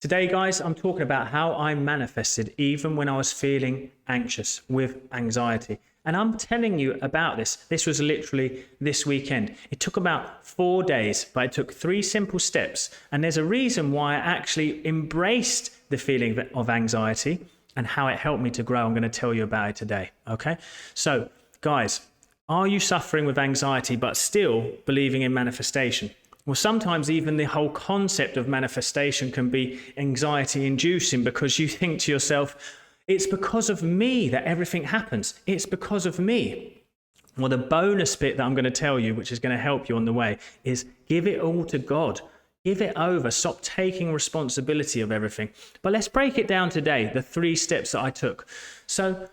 Today, guys, I'm talking about how I manifested even when I was feeling anxious with anxiety. And I'm telling you about this. This was literally this weekend. It took about 4 days, but it took 3 simple steps. And there's a reason why I actually embraced the feeling of anxiety and how it helped me to grow. I'm going to tell you about it today. Okay. So, guys, are you suffering with anxiety but still believing in manifestation? Well, sometimes even the whole concept of manifestation can be anxiety inducing because you think to yourself, it's because of me that everything happens. It's because of me. Well, the bonus bit that I'm going to tell you, which is going to help you on the way, is give it all to God. Give it over. Stop taking responsibility of everything. But let's break it down today, the 3 steps that I took. So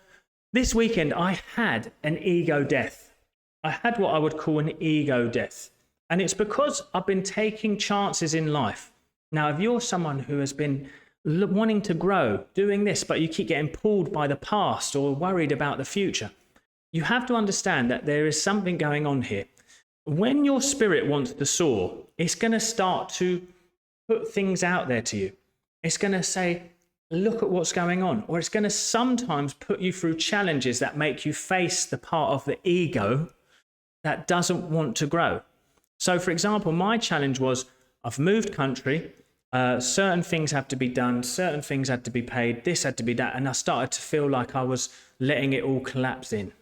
this weekend, I had an ego death. I had what I would call an ego death. And it's because I've been taking chances in life. Now, if you're someone who has been wanting to grow, doing this, but you keep getting pulled by the past or worried about the future, you have to understand that there is something going on here. When your spirit wants to soar, it's going to start to put things out there to you. It's going to say, look at what's going on. Or it's going to sometimes put you through challenges that make you face the part of the ego that doesn't want to grow. So, for example, my challenge was I've moved country, certain things have to be done, certain things had to be paid, this had to be done, and I started to feel like I was letting it all collapse in.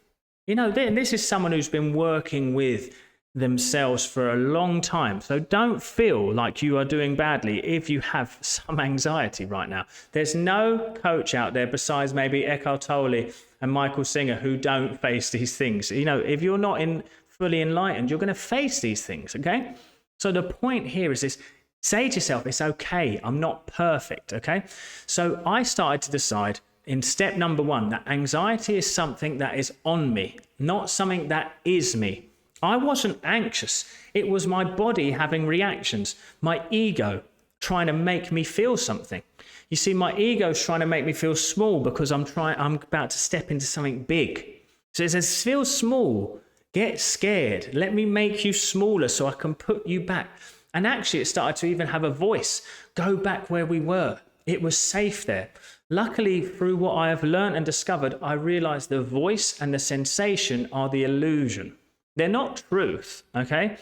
You know, this is someone who's been working with themselves for a long time. So don't feel like you are doing badly if you have some anxiety right now. There's no coach out there besides maybe Eckhart Tolle and Michael Singer who don't face these things. You know, if you're not fully enlightened, you're going to face these things, okay? So the point here is this: say to yourself, it's okay, I'm not perfect, okay? So I started to decide in step number 1 that anxiety is something that is on me, not something that is me. I wasn't anxious. It was my body having reactions, my ego trying to make me feel something. You see, my ego is trying to make me feel small because I'm about to step into something big. So it says, feel small. Get scared. Let me make you smaller so I can put you back. And actually, it started to even have a voice. Go back where we were. It was safe there. Luckily, through what I have learned and discovered, I realized the voice and the sensation are the illusion. They're not truth, okay?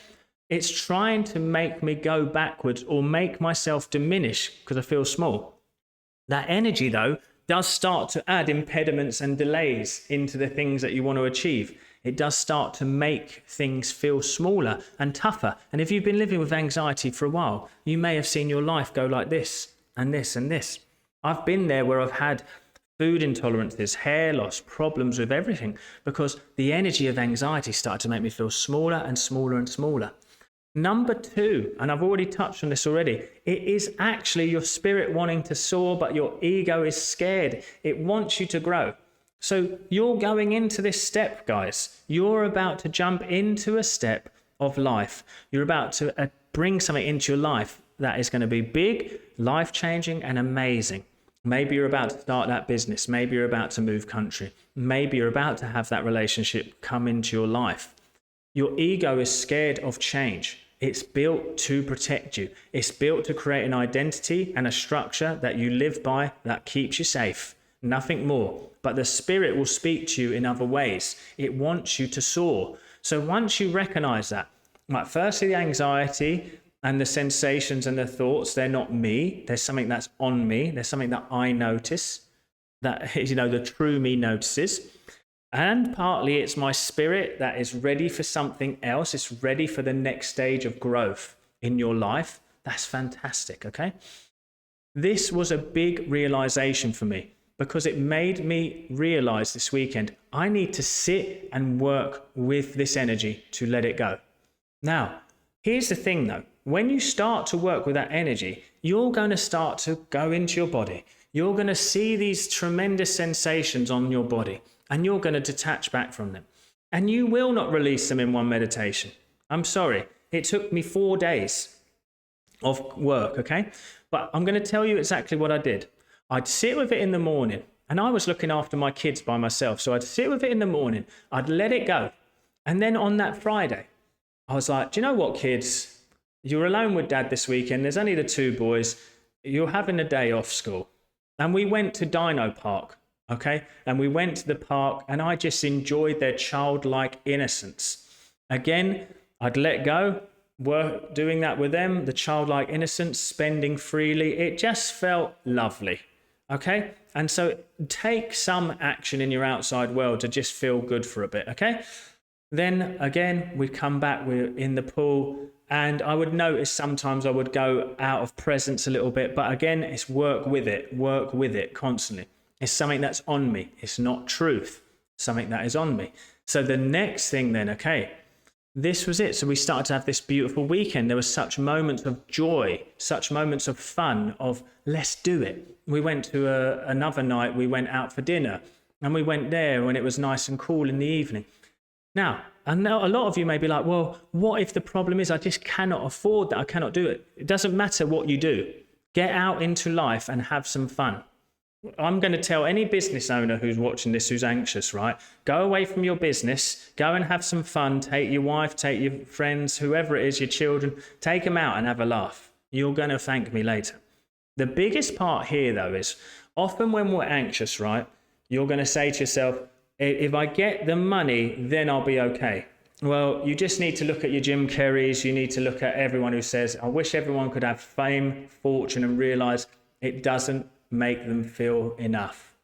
It's trying to make me go backwards or make myself diminish because I feel small. That energy, though, does start to add impediments and delays into the things that you want to achieve. It does start to make things feel smaller and tougher. And if you've been living with anxiety for a while, you may have seen your life go like this and this and this. I've been there where I've had food intolerances, hair loss, problems with everything, because the energy of anxiety started to make me feel smaller and smaller and smaller. Number 2, and I've already touched on this already, it is actually your spirit wanting to soar, but your ego is scared. It wants you to grow. So you're going into this step, guys. You're about to jump into a step of life. You're about to bring something into your life that is going to be big, life-changing, and amazing. Maybe you're about to start that business. Maybe you're about to move country. Maybe you're about to have that relationship come into your life. Your ego is scared of change. It's built to protect you. It's built to create an identity and a structure that you live by that keeps you safe. Nothing more. But the spirit will speak to you in other ways. It wants you to soar. So once you recognize that, like firstly, the anxiety and the sensations and the thoughts, they're not me. There's something that's on me. There's something that I notice that, you know, the true me notices. And partly it's my spirit that is ready for something else. It's ready for the next stage of growth in your life. That's fantastic, okay? This was a big realization for me because it made me realize this weekend, I need to sit and work with this energy to let it go. Now, here's the thing though. When you start to work with that energy, you're going to start to go into your body. You're going to see these tremendous sensations on your body and you're going to detach back from them. And you will not release them in one meditation. I'm sorry. It took me 4 days of work, okay? But I'm going to tell you exactly what I did. I'd sit with it in the morning, and I was looking after my kids by myself. So I'd sit with it in the morning, I'd let it go. And then on that Friday, I was like, do you know what, kids? You're alone with dad this weekend. There's only the 2 boys. you're having a day off school. And we went to Dino Park, okay? And we went to the park and I just enjoyed their childlike innocence. Again, I'd let go, were doing that with them, the childlike innocence, spending freely. It just felt lovely, okay? And so take some action in your outside world to just feel good for a bit, okay? Then again, we come back, we're in the pool, and I would notice sometimes I would go out of presence a little bit, but again, it's work with it constantly. It's something that's on me. It's not truth, something that is on me. So the next thing then, okay, this was it. So we started to have this beautiful weekend. There were such moments of joy, such moments of fun, of let's do it. We went to another night, we went out for dinner, and we went there when it was nice and cool in the evening. Now, I know a lot of you may be like, well, what if the problem is I just cannot afford that? I cannot do it. It doesn't matter what you do. Get out into life and have some fun. I'm going to tell any business owner who's watching this, who's anxious, right? Go away from your business, go and have some fun. Take your wife, take your friends, whoever it is, your children, take them out and have a laugh. You're going to thank me later. The biggest part here, though, is often when we're anxious, right, you're going to say to yourself, if I get the money, then I'll be okay. Well, you just need to look at your Jim Carreys. You need to look at everyone who says, I wish everyone could have fame, fortune, and realize it doesn't make them feel enough.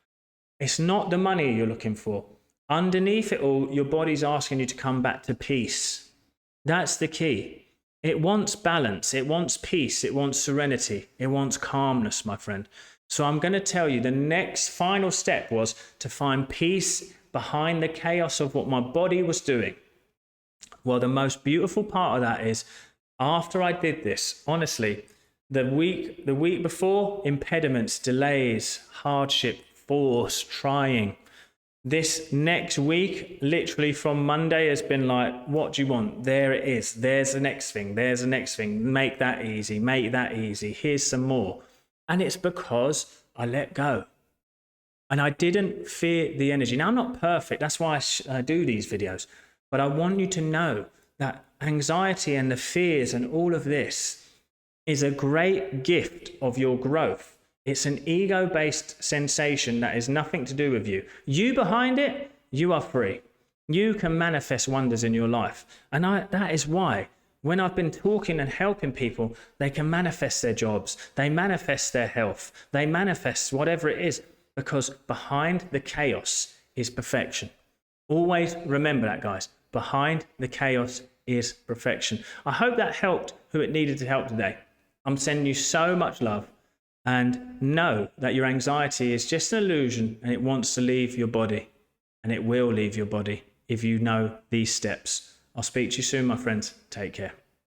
It's not the money you're looking for. Underneath it all, your body's asking you to come back to peace. That's the key. It wants balance. It wants peace. It wants serenity. It wants calmness, my friend. So I'm going to tell you the next final step was to find peace behind the chaos of what my body was doing. Well, the most beautiful part of that is after I did this, honestly, the week before, impediments, delays, hardship, force, trying. This next week, literally from Monday, has been like, what do you want? There it is. There's the next thing. There's the next thing. Make that easy. Make that easy. Here's some more. And it's because I let go. And I didn't fear the energy. Now, I'm not perfect. That's why I do these videos. But I want you to know that anxiety and the fears and all of this is a great gift of your growth. It's an ego-based sensation that is nothing to do with you. You behind it, you are free. You can manifest wonders in your life. And that is why when I've been talking and helping people, they can manifest their jobs. They manifest their health. They manifest whatever it is, because behind the chaos is perfection. Always remember that, guys. Behind the chaos is perfection. I hope that helped who it needed to help today. I'm sending you so much love, and know that your anxiety is just an illusion and it wants to leave your body, and it will leave your body if you know these steps. I'll speak to you soon, my friends. Take care.